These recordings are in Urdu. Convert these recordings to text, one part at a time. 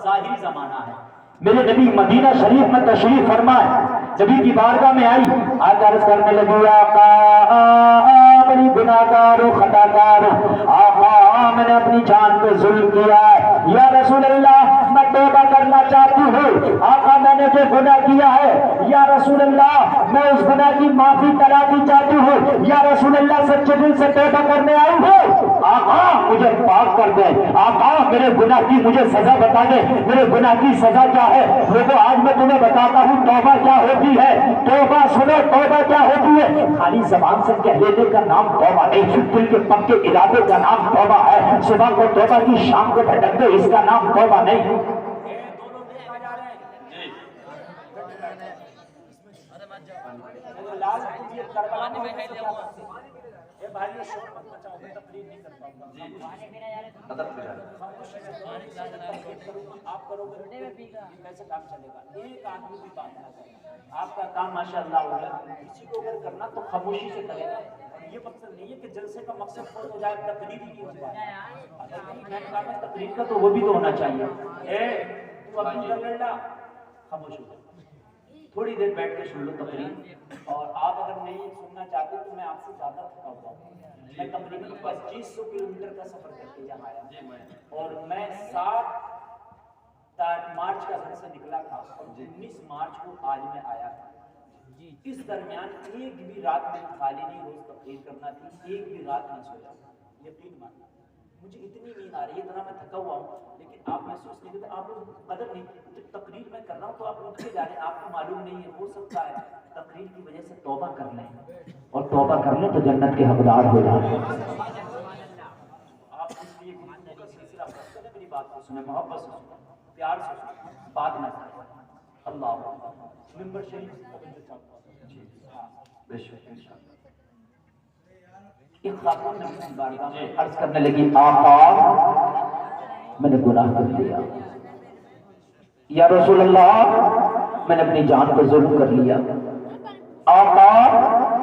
ظاہری زمانہ ہے. میرے نبی مدینہ شریف میں تشریف فرمائے، نبی کی بارگاہ میں آئی، عرض کرنے لگی آقا بڑی گناہگار و خطا کار، آقا میں نے اپنی جان پہ ظلم کیا ہے، یا رسول اللہ میں توبہ کرنا چاہتی ہوں، آقا میں نے جو گناہ کیا ہے یا رسول اللہ میں اس گناہ کی معافی تلافی چاہتی ہوں، یا رسول اللہ سچے دل سے توبہ کرنے آئی ہوں، آقا مجھے پاک کر دے، آقا میرے گناہ کی مجھے سزا بتا دے، میرے گناہ کی سزا کیا ہے؟ لوگوں آج میں تمہیں بتاتا ہوں توبہ کیا ہوتی ہے. توبہ سنو، توبہ کیا ہوتی ہے؟ خالی زبان سے کہہ لینے کا نام توبہ نہیں، دل کے پکے ارادے کا نام توبہ ہے. صبح کو توبہ کی، شام کو بھٹک دے، اس کا نام توبہ نہیں. آپ کرو گے کیسے کام چلے گا؟ ایک آدمی بھی بات نہ کرے، آپ کا کام ماشاءاللہ ہوگا. کسی کو اگر کرنا تو خاموشی سے کرے گا. یہ مقصد نہیں ہے کہ جلسے کا مقصد فوت ہو جائے، تقریر ہی نہیں ہو جائے. تقریر کا تو وہ بھی تو ہونا چاہیے. تو اپنی خاموش ہو جائے، تھوڑی دیر بیٹھ کے سن لو تقریر. اور آپ اگر نہیں سننا چاہتے تو میں آپ سے زیادہ تھکا ہوا ہوں. میں تقریباً 2500 کلومیٹر کا سفر کر کے یہاں آیا، اور میں 7 مارچ کا گھر سے نکلا تھا اور 19 مارچ کو آج میں آیا تھا. اس درمیان ایک بھی رات میں خالی نہیں، روز تقریر کرنا تھی، ایک بھی رات نہیں سویا. یقین ماننا مجھے اتنی نیند آ رہی ہے، اتنا میں تھکا ہوا ہوں، لیکن آپ محسوس نہیں کرتے. آپ لوگ قدر نہیں، تقریر میں کر رہا ہوں تو آپ اٹھ کے جا رہے ہیں، آپ کو معلوم نہیں ہے. ہو سکتا ہے تقریر کی وجہ سے توبہ کر لیں، اور توبہ کر لیں تو جنت کے حقدار ہو جائیں. آپ اس لیے سلسلہ میری بات کو سنیں، محبت سے سنیں، پیار سے سنیں، بات نہ کریں. اللہ ممبر شریف بے شک انشاءاللہ. ایک خاتون نے بارگاہ میں عرض کرنے لگی آقا میں نے گناہ کر لیا، یا رسول اللہ میں نے اپنی جان پر ظلم کر لیا، آقا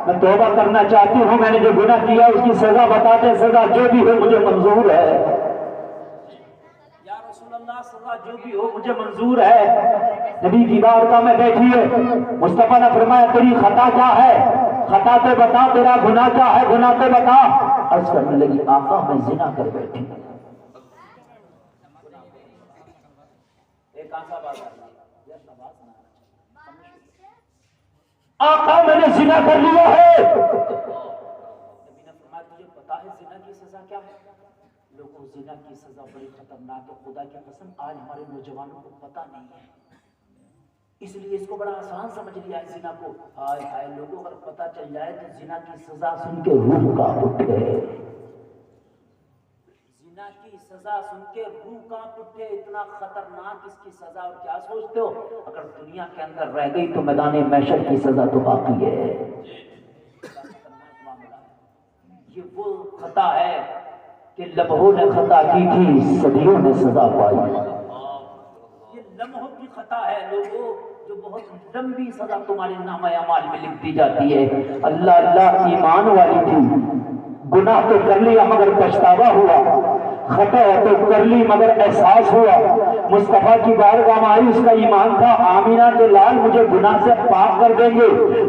میں توبہ کرنا چاہتی ہوں، میں نے جو گناہ کیا اس کی سزا بتا دیں، سزا جو بھی ہو مجھے منظور ہے. یا رسول اللہ سزا جو بھی ہو مجھے منظور ہے. نبی کی بارگاہ میں بیٹھی ہے، مصطفیٰ نے فرمایا تیری خطا کیا ہے؟ خطا تو بتا، تیرا گناہ کیا ہے؟ گناہ تو بتا. عرض کرنے لگی آقا میں زنا کر بیٹھی. آقا میں نے زنا کر لیا ہے. نبی نے فرمایا تجھے پتا ہے زنا کی سزا کیا ہے؟ لوگوں زنا کی سزا بڑی خطرناک ہے، خدا کی قسم آج ہمارے نوجوانوں کو پتا نہیں ہے، اس لیے اس کو بڑا آسان سمجھ لیا ہے زنا کو. ہائے ہائے لوگوں اگر پتا چل جائے تو زنا کی سزا سن کے روح کانپ اٹھے، زنا کی سزا سن کے روح کانپ اٹھے. اتنا خطرناک اس کی سزا، اور کیا سوچتے ہو اگر دنیا کے اندر رہ گئی تو میدان محشر کی سزا تو باقی ہے. یہ وہ خطا ہے کہ لمحوں نے خطا کی تھی، صدیوں نے سزا پائی. یہ لمحوں کی خطا ہے لوگوں، جو بہت لمبی سزا تمہارے نامہ اعمال میں لکھ دی جاتی ہے. اللہ اللہ ایمان والی تھی، گناہ تو کر لیا مگر پچھتاوا ہوا، خطا تو کر لی مگر احساس ہوا. مصطفیٰ کی بارگاہ میں آئی، اس کا ایمان تھا آمینہ کے لال مجھے گناہ سے پاک کر دیں گے،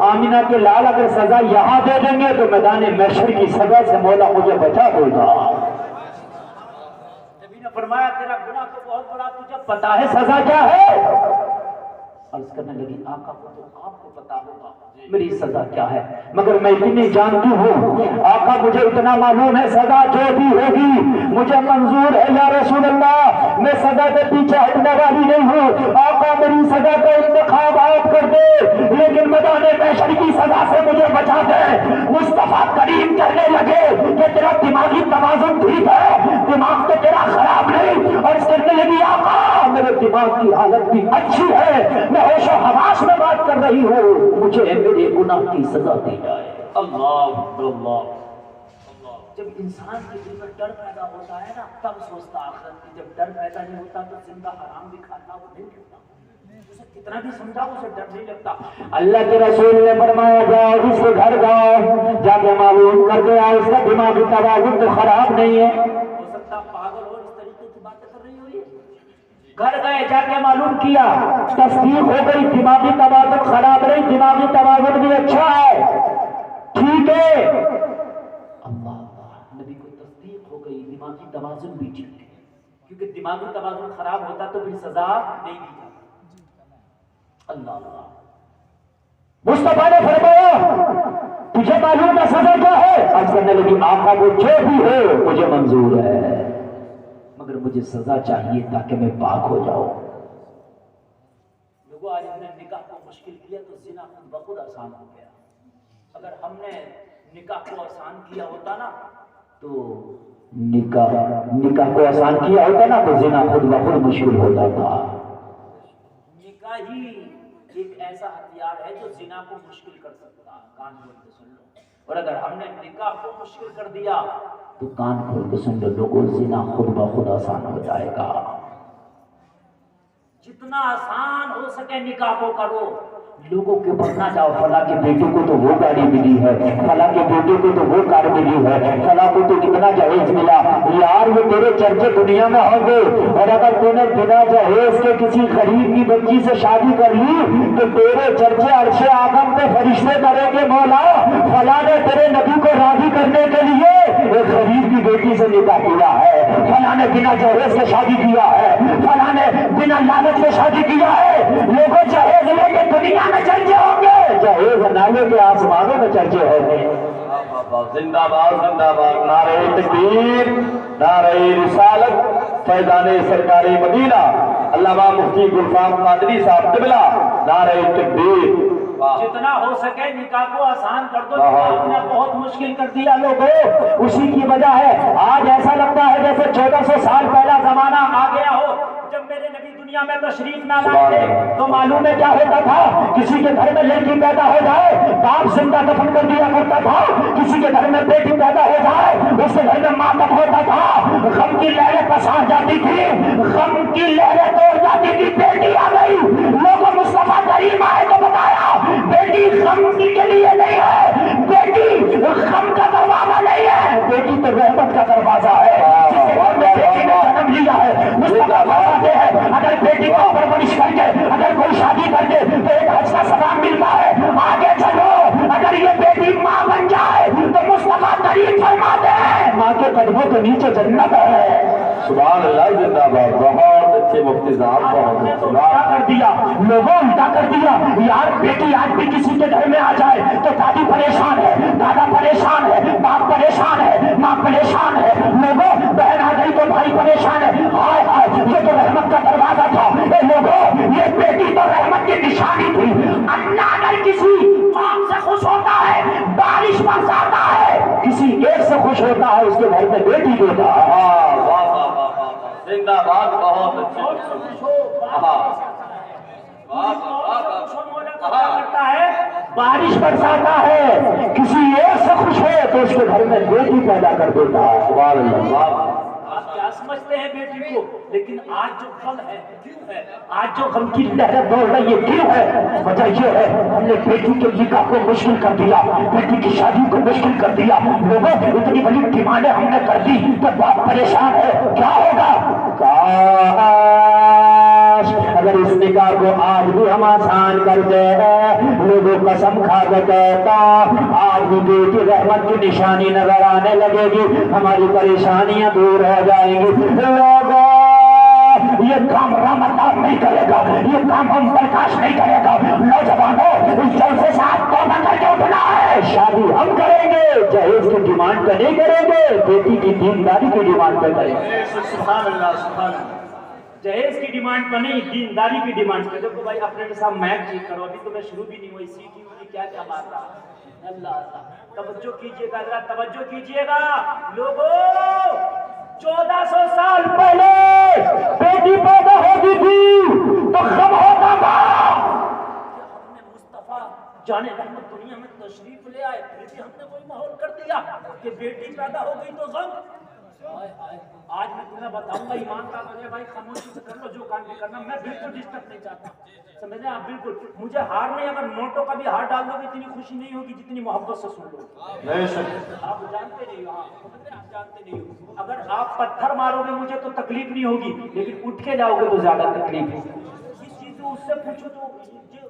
آمینہ کے لال اگر سزا یہاں دے دیں گے تو میدان محشر کی سزا سے مولا مجھے بچا دے گا. نبی نے فرمایا تیرا گناہ تو بہت بڑا، تجھے پتا ہے سزا کیا ہے؟ عرض کرنے لگی آقا کو تو آپ کو پتا ہوگا میری سزا کیا ہے، مگر میں اتنی جانتی ہوں آقا مجھے اتنا معلوم ہے سزا جو بھی ہوگی مجھے منظور ہے. یا رسول اللہ میں سزا کے پیچھے ہٹنے والی نہیں ہوں، آقا میری سزا کا انتخاب آپ کر دے، لیکن میدان محشر کی سزا سے مجھے بچا دے. مصطفیٰ کریم کہنے لگے کہ تیرا دماغی توازن ٹھیک ہے، دماغ تو تیرا خراب نہیں. اور اس کہنے لگی آقا میرے دماغ کی حالت بھی اچھی ہے، میں ہوش و حواس میں بات کر رہی ہوں، مجھے میرے گناہ کی سزا دی جائے. اللہ اللہ. جب انسان کے دل میں ڈر پیدا ہوتا ہے نا تب سوچتا آخرت کی، جب ڈر پیدا نہیں ہوتا تو زندہ حرام بھی کھانا وہ نہیں کرتا، اسے کتنا بھی سمجھا اسے ڈر نہیں لگتا. اللہ کے رسول نے فرمایا جاؤ اس کے گھر جاؤ، جا کے معلوم کر کے آؤ اس کا دماغی توازن تو خراب نہیں ہے. ہو سکتا پاگل ہو، اس طریقے کی باتیں کر رہی ہوئی. گھر گئے جا کے معلوم کیا، تصدیق ہو گئی دماغی توازن خراب نہیں، دماغی توازن بھی اچھا ہے، ٹھیک ہے۔ اللہ نبی کو تصدیق ہو گئی دماغی توازن بھی ٹھیک ہے، کیونکہ دماغی توازن خراب ہوتا تو پھر سزا نہیں دی جاتی۔ اللہ مصطفیٰ نے فرمایا تجھے معلوم ہے سزا کیا ہے؟ عرض کرنے لگی آقا وہ جو بھی ہو مجھے منظور ہے، مگر مجھے سزا چاہیے تاکہ میں پاک ہو جاؤں۔ لوگوں آج ہم نے نکاح کو مشکل کیا تو زنا خود بخود آسان ہو گیا۔ اگر ہم نے نکاح کو آسان کیا ہوتا نا تو نکاح کو آسان کیا ہوتا نا تو زنا خود بخود مشکل ہو جاتا۔ نکاح ہی ایک ایسا ہتھیار ہے جو زنا کو مشکل کر سکتا ہے، کان کھول کے سن لو۔ اور اگر ہم نے نکاح کو مشکل کر دیا تو کان کھول کے سن لو، لوگوں زنا خود بخود آسان ہو جائے گا۔ جتنا آسان ہو سکے نکاح کو کرو، لوگوں کے بڑھنا جاؤ فلاں کے بیٹے کو تو وہ گاڑی ملی ہے، فلاں کے بیٹے کو تو وہ کار ملی ہے، فلاں کو تو کتنا جہیز ملا۔ یار وہ تیرے چرچے دنیا میں ہوں گے، اور اگر تو نے بنا جہیز کے کسی غریب کی بچی سے شادی کر لی تو تیرے چرچے عرش اعظم پہ فرشتے کریں گے مولا فلاں نے تیرے نبی کو راضی کرنے کے لیے ایک غریب کی بیٹی سے نکاح کیا ہے، فلاں نے بنا جہیز کے شادی کیا ہے، فلاں نے بنا لالچ کے شادی کیا ہے۔ لوگوں جہیز لے کے دنیا میں چرچے ہوں گے، جہیز نالے کے آسمانوں میں چرچے ہوں گے۔ زندہ باد زندہ باد، نعرہ تکبیر، نعرہ رسالت، فیضان سرکار مدینہ علامہ مفتی گلفام قادری صاحب قبلہ، نعرہ تکبیر۔ جتنا ہو سکے نکاح کو آسان کر دو، آپ نے بہت مشکل کر دیا لوگوں، اسی کی وجہ ہے آج ایسا لگتا ہے جیسے 1400 سال پہلا زمانہ آ گیا ہو۔ جب میرے نبی دنیا میں تشریف نہ لائے تھے تو معلوم ہے کیا ہوتا تھا، کسی کے گھر میں لڑکی پیدا ہو جائے باپ زندہ دفن کر دیا کرتا تھا، کسی کے گھر میں بیٹی پیدا ہو جائے اس کے گھر میں ماتم ہوتا تھا، غم کی لہریں پسار جاتی تھی، غم کی لہریں توڑ جاتی تھی، بیٹی آ گئی، لوگوں مصطفیٰ کریم آئے تو بتایا بیٹی غم کے لیے نہیں ہے، بیٹی غم کا دروازہ نہیں ہے، بیٹی تو رحمت کا دروازہ ہے، جس گھر میں بیٹی نے جنم لیا ہے مصطفیٰ فرماتے ہیں اگر بیٹی کو پرورش کر کے اگر کوئی شادی کر دے تو ایک حج کا ثواب ملتا ہے، آگے چلو اگر یہ بیٹی ماں بن جائے تو مصطفیٰ کریم فرماتے ہیں ماں کے قدموں کے نیچے جنت ہے۔ سبحان اللہ، زندہ باد، بہت اچھے مفتی صاحب، بہت الٹا کر دیا لوگوں، الٹا کر دیا۔ یار بیٹی آج بھی کسی کے گھر میں آ جائے تو دادی پریشان ہے، دادا پریشان ہے، باپ پریشان ہے، ماں پریشان ہے، لوگوں بہن آ گئی تو بھائی پریشان ہے، ہائے ہائے یہ تو رحمت کا دروازہ تھا، اے لوگوں یہ بیٹی تو رحمت کی نشانی تھی۔ اللہ اگر کسی قوم سے خوش ہوتا ہے بارش برساتا ہے، کسی ایک سے خوش ہوتا ہے اس کے گھر میں بیٹی دیتا ہے۔ زندہ باد، بہت اچھے کرتا ہے بارش برساتا ہے، کسی ایک سے خوش ہے تو اس کے گھر میں بیٹی پیدا کر دیتا ہے۔ سبحان اللہ۔ آپ کیا سمجھتے ہیں بیٹی کو، لیکن آج جو غم ہے کیوں ہے، آج جو غم کی لہریں دوڑ رہی ہے کیوں ہے؟ وجہ یہ ہے ہم نے بیٹی کے نکاح کو مشکل کر دیا، بیٹی کی شادی کو مشکل کر دیا، لوگوں اتنی بڑی ڈیمانڈیں ہم نے کر دی تو باپ پریشان ہے، کیا ہوگا؟ اگر اس نکاح کو آج بھی ہم آسان کر دے لوگوں قسم کھا کے کہتا آج بھی بیٹی رحمت کی نشانی نظر آنے لگے گی، ہماری پریشانیاں دور ہو جائیں گی۔ لوگوں یہ کام رام اللہ نہیں کرے گا، یہ کام ہم پرکاش نہیں کرے گا، نوجوانوں اس جلسے سے آپ توبہ کر کے اٹھنا ہے، شادی ہم کریں گے، جہیز کی ڈیمانڈ پہ نہیں کریں گے، بیٹی کی دینداری کی ڈیمانڈ پہ کریں گے۔ سبحان اللہ، سبحان اللہ۔ جہیز کی ڈیمانڈ پر نہیں، دینداری کی ڈیمانڈ پر۔ دیکھو بھائی اپنے صاحب میک ٹھیک کرو، ابھی تو میں شروع بھی نہیں ہوئی، سیٹی ہوئی کیا کیا مار رہا ہے۔ اللہ اللہ توجہ کیجئے گا، ذرا توجہ کیجئے گا لوگوں، 1400 سال پہلے بیٹی پیدا ہوتی تھی تو غم ہوتا تھا، ہم نے مصطفیٰ جانے رحمت دنیا میں تشریف لے آئے، پھر بھی ہم نے وہی ماحول کر دیا کہ بیٹی پیدا ہو گئی تو غم۔ آج میں تمہیں بتاؤں گا ایمان کا مجھے بھائی خاموشی سے کر لو جو کام بھی کرنا، میں بالکل ڈسٹرب نہیں چاہتا، سمجھ رہے آپ؟ بالکل مجھے ہار نہیں، اگر نوٹوں کا بھی ہار ڈال دو گے اتنی خوشی نہیں ہوگی جتنی محبت سے سن لو. آپ جانتے نہیں ہو، آپ جانتے نہیں ہو، اگر آپ پتھر مارو گے مجھے تو تکلیف نہیں ہوگی، لیکن اٹھ کے جاؤ گے تو زیادہ تکلیف ہوگی. اس چیز کو اس سے پوچھو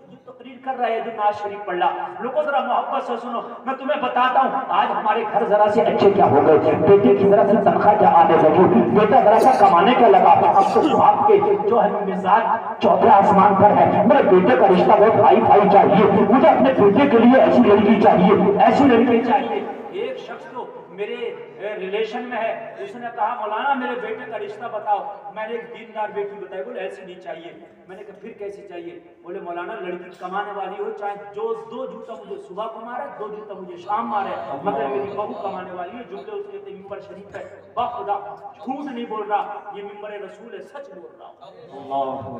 جو تقریر کر رہا ہے، جو ناز شریف پڑھ رہا. لوگوں ذرا محبت سے سنو، میں تمہیں بتاتا ہوں آج ہمارے گھر ذرا سے اچھے کیا ہو گئے، بیٹے کی ذرا سے تنخواہ کیا آنے لگی، بیٹا ذرا سا کمانے کا لگا. اب تو باپ کے جو ہے مزاج چوتھے آسمان پر ہے. میرے بیٹے کا رشتہ بہت ہائی فائی چاہیے، مجھے اپنے بیٹے کے لیے ایسی لڑکی چاہیے، ایسی لڑکی چاہیے. ایک شخص تو میرے ریلیشن میں ہے، اس نے کہا مولانا میرے بیٹے کا رشتہ بتاؤ. میں نے ایک دیندار بیٹی بتائی، بولے ایسی نہیں چاہیے. میں نے کہا پھر کیسی چاہیے؟ بولے مولانا لڑکی کمانے والی ہو، چاہے جو 2 جوتا مجھے صبح کو مارے 2 جوتا مجھے شام مارے، مگر میری بہو کمانے والی ہے. جملے اس کے ممبر شریف ہے، با خدا جھوٹ نہیں بول رہا، یہ ممبر رسول ہے، سچ بول رہا ہوں.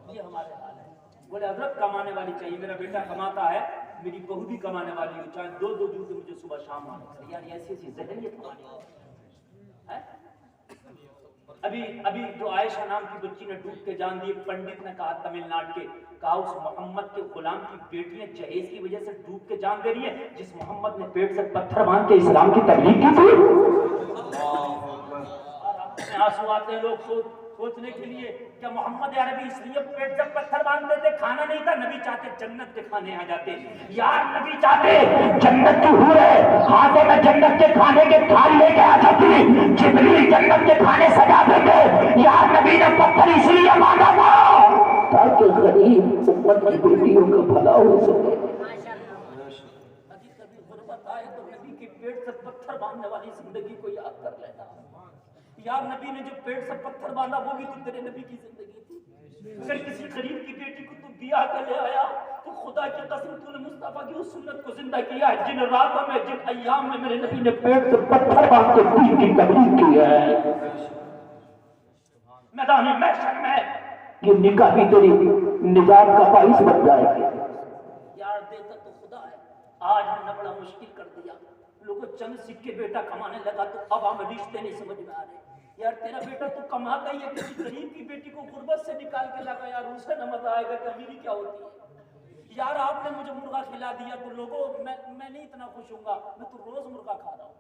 یہ ہمارے حال ہے. بولے حضرت کمانے والی چاہیے، میرا بیٹا کماتا ہے، میری بہو بھی کمانے والی ہو، چاہے 2 جوتے مجھے صبح شام مارے. یار ایسی ایسی ذہنیت ہماری ہے. ابھی جو عائشہ نام کی بچی نے ڈوب کے جان دی، پنڈت نے کہا تمل ناڈ کے، کہا اس محمد کے غلام کی بیٹیاں جہیز کی وجہ سے ڈوب کے جان دے رہی ہیں جس محمد نے پیٹ سے پتھر باندھ کے اسلام کی تبلیغ کی تھی. اور اپنے آنسو آتے ہیں لوگ سوچنے کے لیے کیا محمد عربی اس لیے پیٹ سے پتھر باندھتے تھے؟ کھانا نہیں تھا. نبی چاہتے جنت کے کھانے آ جاتے. یار نبی چاہتے جنت کی حوریں ہاتھوں میں جنت کے کھانے کے تھال لے کے آ جاتی، جبریل جنت کے کھانے سجا دیتے. یار نبی نے پتھر اس لیے مانگا تھا تاکہ غریب امت کی بیٹیوں کا بھلا ہو سکے. کبھی غربت آئے تو نبی کے پیٹ سے پتھر باندھنے والی زندگی کو یاد کر لینا. یار نبی نے جو پیٹ سے پتھر باندھا وہ بھی تو تیرے نبی کی زندگی تھی. اگر کسی غریب کی بیٹی کو تو بیاہ کر لے آیا تو خدا کی قسم تو نے مصطفیٰ کی اس سنت کو زندہ کیا ہے جن راتوں میں جن ایام میں میرے نبی نے پیٹ سے پتھر باندھ کے دین کی تبلیغ کی ہے. میدان محشر میں یہ نکاح بھی تیری نجات کا باعث بن جائے گی. یار دیتا تو خدا ہے، آج ہم نے بڑا مشکل کر دیا. لوگوں چند سکے بیٹا کمانے لگا تو اب ہم رشتے نہیں سمجھ میں آ رہے. یار تیرا بیٹا تو کماتا ہی ہے، کسی غریب کی بیٹی کو غربت سے نکال کے لگا، یار اسے نہ مزہ آئے گا کہ میری کیا ہوتی ہے. یار آپ نے مجھے مرغا کھلا دیا تو لوگوں میں نہیں اتنا خوش ہوں گا، میں تو روز مرغا کھا رہا ہوں،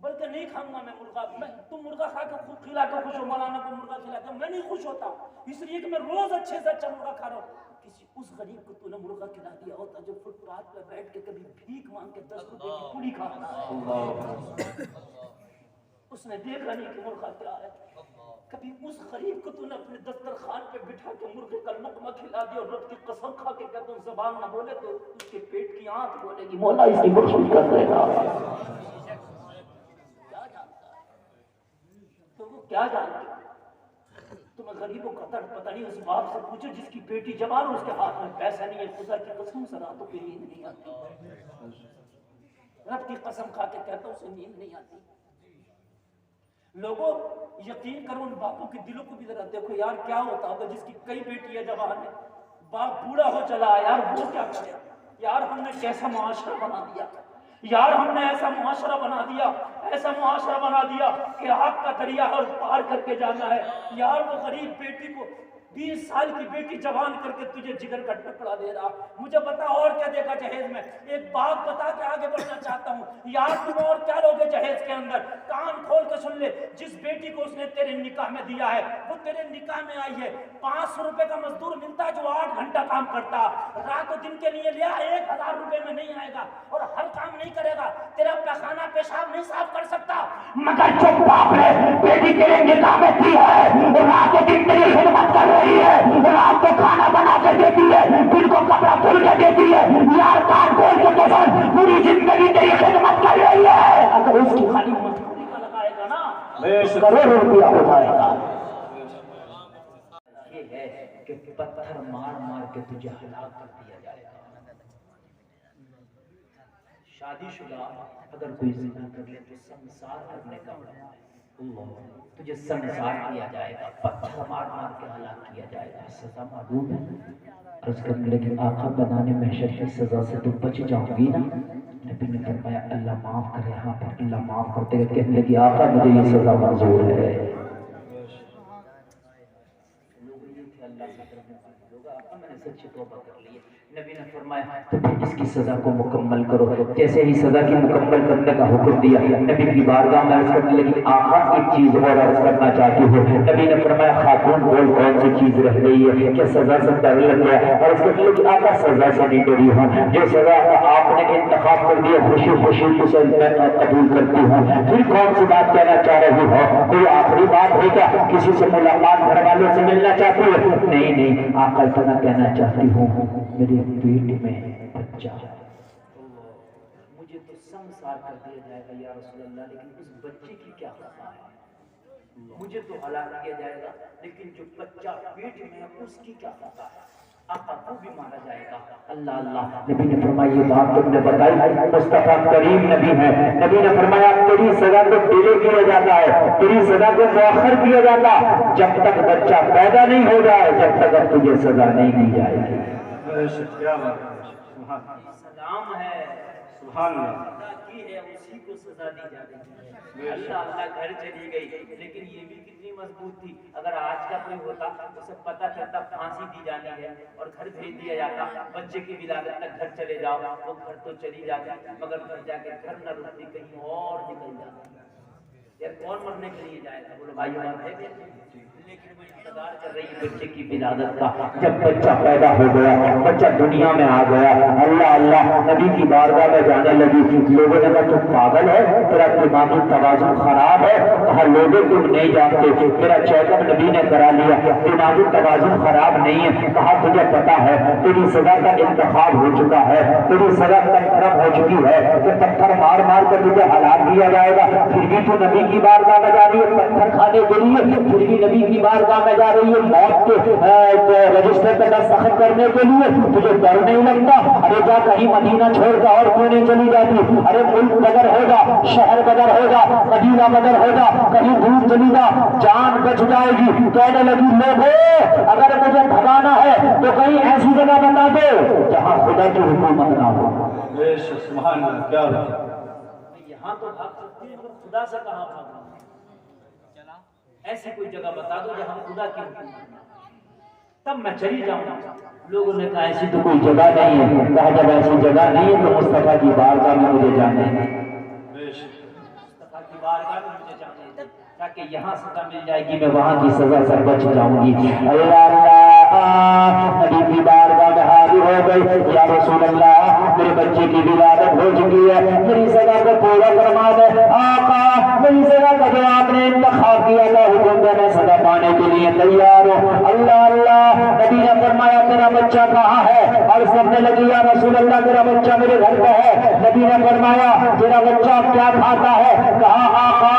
بلکہ نہیں کھاؤں گا میں مرغا. تم مرغا کھا کے خود کھلا کے خوش ہو، مولانا کو مرغا کھلا کے میں نہیں خوش ہوتا، اس لیے کہ میں روز اچھے سے اچھا مرغا کھا رہا ہوں. کسی اس غریب کو تو نے مرغا کھلا دیا ہوتا جو فٹ پاتھ پہ بیٹھ کے کبھی بھیک مانگ کے 10 روپے کی پوری کھا رہا ہے. اس نے دیکھا نہیں کہ مرغا کیا ہے. کبھی اس غریب کو تو نے اپنے دسترخوان پہ بٹھا کے مرغے کا لقمہ کھلا دیا اور رب کی قسم کھا کے کہتا ہوں زبان نہ بولے تو اس کے پیٹ کی آنکھ بولے گی مولا اس کی بخشش کر دے گا. کیا جانتا ہے تو وہ کیا جانتا ہے؟ تمہیں غریبوں کا درد پتہ نہیں. اس باپ سے پوچھو جس کی بیٹی جوان اور اس کے ہاتھ میں پیسہ نہیں ہے، خدا کی قسم سے راتوں پہ نیند نہیں آتی. رب کی قسم کھا کے کہتا ہوں اسے نیند نہیں آتی. لوگوں یقین کرو ان باپوں کے دلوں کو بھی ذرا دیکھو یار کیا ہوتا ہوگا جس کی کئی بیٹیاں جوان ہے، باپ بوڑھا ہو چلا ہے، یار وہ کیا کرے. یار ہم نے کیسا معاشرہ بنا دیا، یار ہم نے ایسا معاشرہ بنا دیا، ایسا معاشرہ بنا دیا کہ آپ کا دریا اور پار کر کے جانا ہے. یار وہ غریب بیٹی کو 20 سال کی بیٹی جوان کر کے تجھے جگر کا ٹکڑا دے رہا. مجھے بتا اور کیا دیکھا جہیز میں؟ ایک بات بتا کے آگے بڑھنا چاہتا ہوں. یار تم اور کیا لوگے جہیز کے اندر؟ کان کھول کے سن لے. جس بیٹی کو اس نے تیرے نکاح میں دیا ہے وہ تیرے نکاح میں آئی ہے. 500 روپے کا مزدور ملتا ہے جو 8 گھنٹہ کام کرتا، رات و دن کے لیے لیا 1000 روپے میں نہیں آئے گا اور ہر کام نہیں کرے گا. تیرا پیخانہ پیشاب نہیں صاف کر سکتا، مگر جو باپ نے بیٹی تیرے نکاح میں دی ہے رات و دن تیری خدمت کر رہی ہے، رات کو کھانا بنا کے دیتی ہے، دن کو کپڑا دھل کے دیتی ہے. یار کان کھول کے دیکھ پوری زندگی تیری خدمت کر رہی ہے. اگر اس کی خالی مزدوری کا لگائے گا نا کروڑوں روپیہ ہو جائے گا. یہ ہے کہ پتھر مار مار کے تجھے ہلاک کر دیا جائے گا. شادی شدہ اگر کوئی زنا کر لے تو سنسار کرنے کا ہے، تجھے سنسار کیا جائے گا، پتھر مار مار کے ہلاک کیا جائے گا. سزا معلوم ہے. عرض کرنے لگے آقا بنانے محشر کی سزا سے تو بچ جاؤں گی نا؟ نبی نے فرمایا اللہ معاف کرے. ہاں پھر اللہ معاف کرتے ہوئے کہنے لگی آقا مجھے یہ سزا منظور ہے. اللہ سے ڈرنے والے لوگ آقا میں نے سچی توبہ کر لی ہے. نبی نے فرمایا تو پھر اس کی سزا کو مکمل کرو. جیسے ہی سزا کی مکمل کرنے کا حکم دیا نبی کی بارگاہ میں عرض کرنے لگی آقا ایک چیز اور عرض کرنا چاہتی ہوں. نبی نے فرمایا خاتون بول کون سی چیز رہ گئی ہے کہ سزا سے ڈر لگ گیا. اور اس کرنے لگی آقا سزا سے نہیں ڈری ہوں, جو سزا آپ نے انتخاب کر دیا خوشی خوشی اسے میں قبول کرتی ہوں. پھر کون سی بات کہنا چاہ رہی ہو؟ کوئی آخری بات ہے کیا؟ کسی سے ملاقات گھر والوں سے ملنا چاہتی ہو؟ نہیں نہیں آقا اتنا کہنا چاہتی ہوں میرے پیٹ میں بچہ مجھے تو سنسار کر دیا جائے گا یا رسول اللہ, لیکن اس بچے کی کیا خطا ہے؟ مجھے تو ہلاک کیا جائے گا لیکن جو بچہ پیٹ میں ہے اس کی کیا خطا ہے؟ آقا کو بھی مارا جائے گا. اللہ اللہ. نبی نے فرمایا یہ بات تم نے بتائی, مصطفیٰ کریم نبی ہے. نبی نے فرمایا تیری سزا کو ڈیلے کیا جاتا ہے, تیری سزا کو مؤخر کیا جاتا جب تک بچہ پیدا نہیں ہو جائے, جب تک اب تجھے سزا نہیں دی جائے گی. سلام ہے سبحان اللہ کی ہے اسی کو سزا دی جا رہی ہے. اللہ اللہ گھر چلی گئی لیکن یہ بھی کتنی مضبوط تھی. اگر آج کا کوئی ہوتا اسے پتہ چلتا پھانسی دی جانی ہے اور گھر بھیج دیا جاتا, بچے کی ولادت تک گھر چلے جاؤ, وہ گھر تو چلی جاتی مگر گھر جا کے گھر نہ رکتی کہیں اور نکل جاتی. یار کون مرنے کے لیے جائے گا؟ بولو بھائی بات ہے کہ لیکن وہ انتظار کر رہی ہے بچے کی ولادت کا. جب بچہ پیدا ہو گیا, بچہ دنیا میں آ گیا, اللہ اللہ نبی کی بارگاہ میں جانے لگی. لوگوں نے کہا تم پاگل ہے, تیرا دماغی توازن خراب ہے. کہا لوگوں تم نہیں جانتے, میرا چیک اپ نبی نے کرا لیا, دماغی توازن خراب نہیں ہے. کہا تجھے پتا ہے تیری سزا کا انتخاب ہو چکا ہے, تیری سزا کنفرم ہو چکی ہے کہ پتھر مار مار کر تجھے ہلاک کیا جائے گا. پھر بھی تو نبی کی بارگاہ میں جا رہی ہے پتھر کھانے کے لیے, پھر بھی نبی کی بارگاہ میں جا رہی ہے موت کے رجسٹر پہ دستخط کرنے کے لیے. تجھے ڈر نہیں لگتا؟ ارے جا کہیں مدینہ چھوڑ کر اور کیوں نہیں چلی جاتی؟ ارے ملک بدر ہوگا, شہر بدر ہوگا, مدینہ بدر ہوگا, کہیں دور چلی جا جان بچ جائے گی. کہنے لگی لوگوں اگر مجھے بھگانا ہے تو کہیں ایسی جگہ بتا دو جہاں خدا کی حکومت نہ ہو. سبحان اللہ. کیا یہاں تو بھاگ سکتی ہے مگر خدا سے کہاں بھاگنا؟ ایسی کوئی جگہ بتا دو جہاں خدا کی حکومت نہ ہو, تب میں چلی جاؤں گا. لوگوں نے کہا ایسی تو کوئی جگہ نہیں ہے. کہا جب ایسی جگہ نہیں ہے تو مصطفیٰ کی بارگاہ میں مجھے جانے دیں, مصطفیٰ کی بارگاہ میں مجھے جانے دیں تاکہ یہاں سزا مل جائے گی میں وہاں کی سزا سے بچ جاؤں گی. اللہ اللہ نبی کی بارگاہ میں حاضر ہو گئی. یا رسول اللہ میرے بچے کی ولادت ہو چکی ہے, میری سزا کو پورا فرما دے. آقا میری سزا کا جو آپ نے انتخاب کیا تھا حکم دے میں سزا پانے کے لیے تیار ہوں. اللہ اللہ. نبی نے فرمایا تیرا بچہ کہاں ہے؟ اور سمجھنے لگی یا رسول اللہ میرا بچہ میرے گھر پہ ہے. نبی نے فرمایا تیرا بچہ کیا کھاتا ہے؟ کہا آقا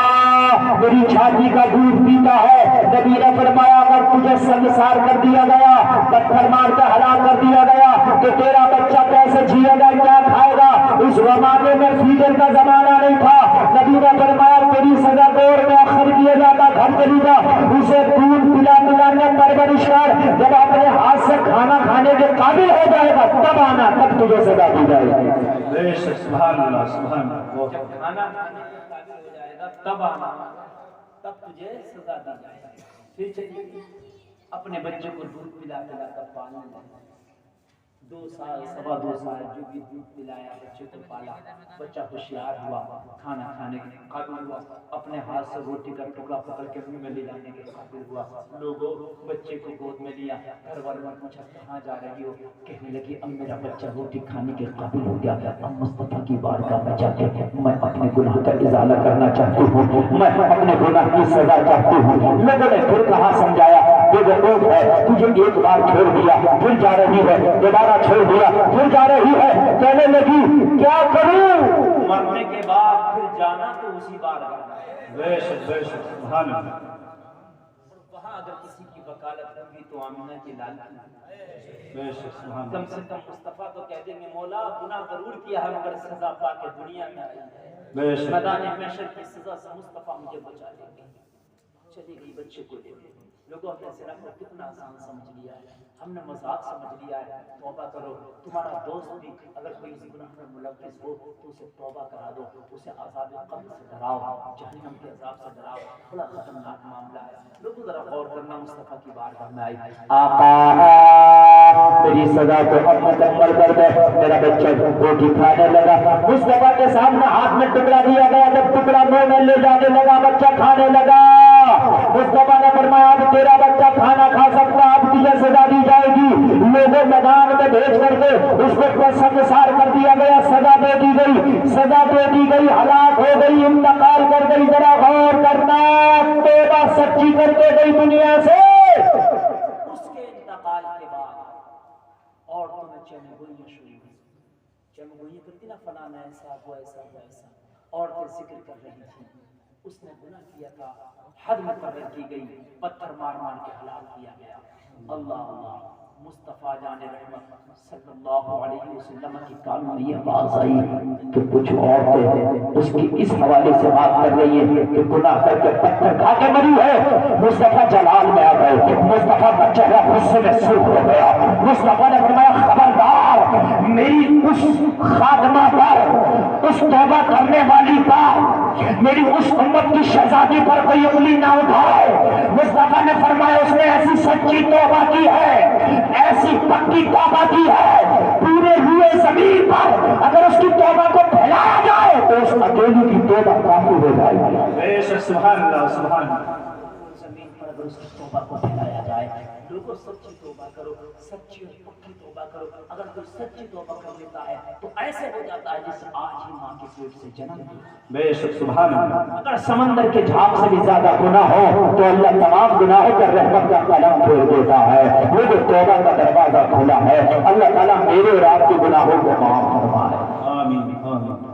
میری چھاتی کا دودھ پیتا ہے. نبی نے فرمایا اگر تجھے سنسار کر دیا گیا, پتھر مار کر ہلاک کر دیا گیا تو تیرا بچہ کیسے جیے گا, کیا کھائے گا؟ اس زمانے میں فیڈر کا زمانہ نہیں تھا. نبی نے فرمایا تیری سزا دور میں اخر کیا جاتا, گھر چلی جا, اسے دودھ پلا پلا کر پرورش کر, جب اپنے ہاتھ سے کھانا کھانے کے قابل ہو جائے گا تب آنا, تب تجھے سزا دی جائے گی. سبحان اللہ سبحان اللہ. جب کھانا کھانے کے قابل ہو جائے گا تب آنا, تب تجھے سزا دی جائے گی. پھر چلیے اپنے بچے کو دودھ پلا پلا کر پالنے لگا. 2 سال 2.25 سال جو بھی دودھ پلایا بچے کو پالا, بچہ ہوشیار ہوا, کھانا کھانے کے قابل ہوا, اپنے ہاتھ سے روٹی کا ٹکڑا پکڑ کے منہ میں لے جانے کے قابل ہوا. لوگوں بچے کو گود میں لیا, گھر والوں نے پوچھا کہاں جا رہی ہو؟ کہنے لگی اب میرا بچہ روٹی کھانے کے قابل ہو گیا, اب مصطفیٰ کی بارگاہ میں جا کے میں اپنے گناہ کا ازالہ کرنا چاہتی ہوں, میں اپنے گناہ کی سزا چاہتی ہوں. لوگوں نے پھر کہاں سمجھایا بے وقوف ہے, تجھے ایک بار چھوڑ دیا پھر جا رہی ہے, دوبارہ چھوڑ دیا پھر جا رہی ہے. کہنے لگی کیا کروں؟ مرنے کے بعد پھر جانا تو اسی بار سبحان اللہ. وہاں اگر کسی کی وکالت ہوگی تو آمینہ کی لال کم سے کم مصطفیٰ تو کہہ دیں گے مولا گناہ ضرور کیا ہے مگر سزا پا کے دنیا میں آئی ہے, میدان محشر کی سزا سے مصطفیٰ مجھے بچا لیں گے. چلی گئی بچے کو لے گئی. لوگوں نے سنا کو کتنا آسان سمجھ لیا ہے، ہم نے مذاق سمجھ لیا ہے۔ توبہ کرو، تمہارا دوست بھی اگر کوئی اس گناہ میں ملوث ہو تو اسے توبہ کرا دو، اسے عذاب قبر سے ڈراؤ، جہنم کے عذاب سے ڈراؤ، بڑا خطرناک معاملہ ہے۔ لوگوں ذرا غور کرنا، مصطفیٰ کی بارگاہ میں آئی، آقا میری سزا کو اب مکمل کر دے، میرا بچہ روٹی کھانے لگا، مصطفیٰ کے سامنے ہاتھ میں ٹکڑا دیا گیا، جب ٹکڑا منہ میں لے جانے لگا بچہ کھانے لگا، مصطفیٰ نے فرمایا اب تیرا بچہ کھانا کھا سکتا، اب تجھے سزا دی جائے گی۔ لوگوں میدان میں بھیج کر کے اس کو سنسار کر دیا گیا، سزا دے دی گئی، سزا دے دی گئی، ہلاک ہو گئی، انتقال کر گئی۔ ذرا غور کرنا، توبہ سچی کر کے گئی دنیا سے، اس کے انتقال کے بعد عورتوں نے چین گوئیاں شروع کی، چین گوئیاں کرتی نا، فلانا ایسا وہ ایسا وہ ایسا، عورتیں ذکر کر رہی تھیں، اس نے گناہ کیا تھا، حد مقرر کی گئی، پتھر مار مار کے ہلاک کیا گیا۔ اللہ اللہ، مصطفیٰ جان رحمت صلی اللہ علیہ وسلم کی کان میں یہ آواز آئی کہ کچھ عورتیں اس کی اس حوالے سے بات کر رہی ہیں کہ گناہ کر کے پتھر کھا کے مری ہے۔ مصطفیٰ جلال میں آ گئے، مصطفیٰ کا چہرہ غصے میں سرخ ہو گیا، مصطفیٰ نے فرمایا خبردار میری اس خادمہ پر، اس توبہ کرنے والی پر، میری اس امت کی شہزادی پر کوئی انگلی نہ اٹھائے۔ مصطفیٰ نے فرمایا اس نے ایسی سچی توبہ کی ہے، ایسی پکی توبہ کی ہے، پورے ہوئے زمین پر اگر اس کی توبہ کو پھیلایا جائے تو اس اکیلی کی توبہ کافی ہو جائے گی۔ بے شک سبحان اللہ سبحان اللہ۔ زمین پر اگر اس کی توبہ کو پھیلایا جائے، لوگوں سچی توبہ کرو، سچی اور پکی توبہ کرو۔ اگر کوئی سچی توبہ کر لیتا ہے تو ایسے ہو جاتا ہے جس آج ہی ماں کے پیٹ سے جنم لیا۔ بے شک سبحان اللہ۔ اگر سمندر کے جھاگ سے بھی زیادہ گناہ ہو تو اللہ تمام گناہوں پر رحمت کا قلم کھول دیتا ہے، وہ جو توبہ کا دروازہ کھولا ہے، اللہ تعالیٰ میرے اور آپ کے گناہوں کو معاف فرمائے۔ آمین آمین۔